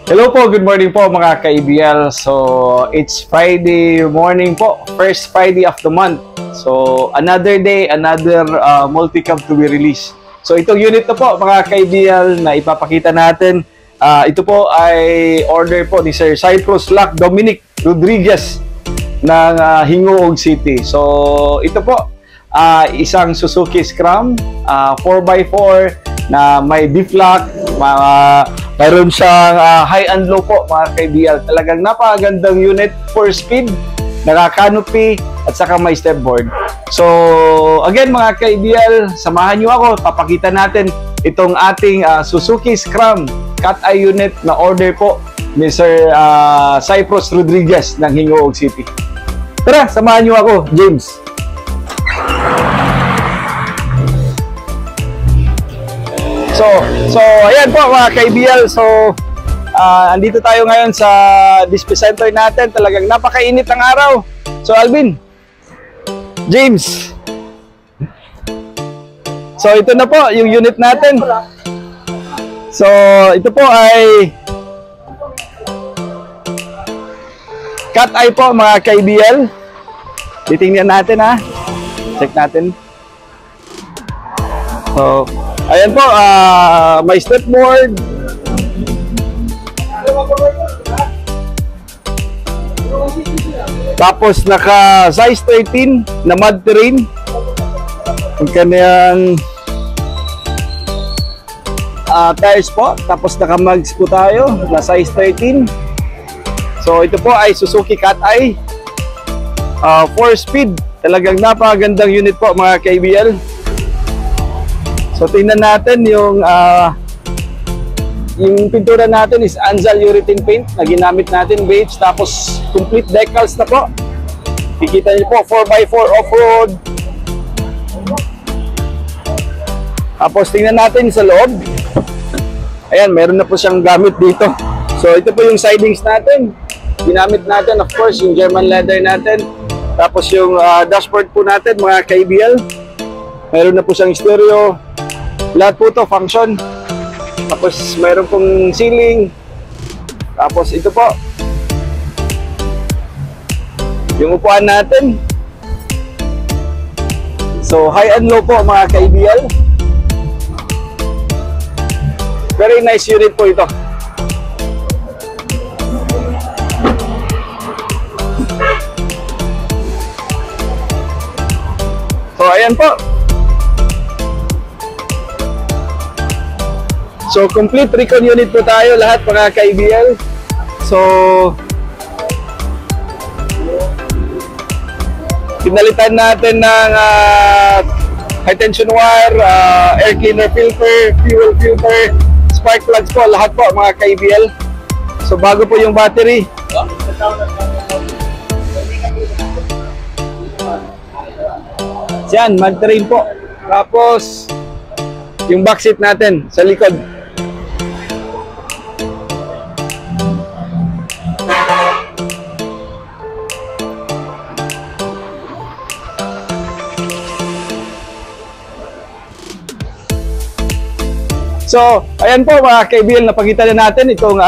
Hello po, good morning po mga ka-ABL. So, it's Friday morning po, first Friday of the month. So, another day, another multi-cab to be released. So, itong unit na po mga ka-ABL na ipapakita natin, ito po ay order po ni Sir Cyprus Lac Dominic Rodriguez ng Hingoog City. So, ito po, isang Suzuki Scram 4x4 na may D-Flock, mayroon siyang high and low po mga ka-ABL. Talagang napakagandang unit, 4-speed, naka-canopy at saka may stepboard. So again mga ka-ABL, samahan nyo ako, papakita natin itong ating Suzuki Scram cat-eye unit na order po ni Sir Cyprus Rodriguez ng Hingoog City. Tara, samahan nyo ako, James. So ayan po mga ka-ABL. So andito tayo ngayon sa display center natin. Talagang napakainit ng araw. So Alvin, James, so ito na po yung unit natin. So ito po ay cat-eye po mga ka-ABL. Titingnan natin ha. Check natin. So ayan po, may stepboard. Tapos naka size 13 na mud terrain. Ang kanyang tires po. Tapos naka mugs po tayo na size 13. So ito po ay Suzuki Cat-eye 4-speed. Talagang napakagandang unit po mga ka-ABL. So tingnan natin yung pintura natin is Anzal urethane paint na ginamit natin, beige, tapos complete decals na po. Kikita niyo po 4x4 off-road. Tapos tingnan natin sa loob. Ayan, meron na po siyang gamit dito. So ito po yung sidings natin. Ginamit natin of course yung German leather natin. Tapos yung dashboard po natin mga ka-ABL. Meron na po siyang stereo. Lahat po to function. Tapos mayroon pong ceiling. Tapos ito po yung upuan natin. So high and low po mga ka-ABL. Very nice unit po ito. So ayan po. So, complete recon unit po tayo lahat mga ka-ABL. So, pinalitan natin ng high tension wire, air cleaner filter, fuel filter, spark plugs po, lahat po mga ka-ABL. So, bago po yung battery. Yan, mag-train po. Tapos, yung backseat natin sa likod. So, ayan po mga ka-ABL, napakita na natin itong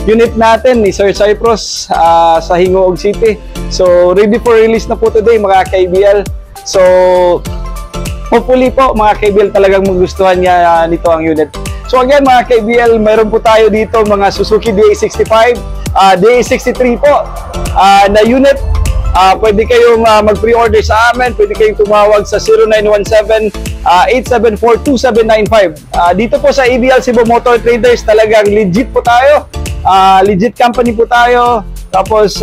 unit natin ni Sir Cyprus sa Hingoog City. So, ready for release na po today mga ka-ABL. So, hopefully po mga ka-ABL talagang magustuhan niya nito ang unit. So again mga ka-ABL, mayroon po tayo dito mga Suzuki DA65, DA63 po na unit. Pwede kayong mag-pre-order sa amin, pwede kayong tumawag sa 0917-874-2795. Dito po sa ABL Cebu Motor Traders, talagang legit po tayo, legit company po tayo. Tapos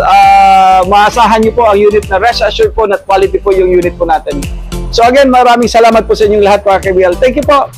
maasahan niyo po ang unit na rest assured po na quality po yung unit po natin. So again, maraming salamat po sa inyong lahat mga ka-ABL. Thank you po.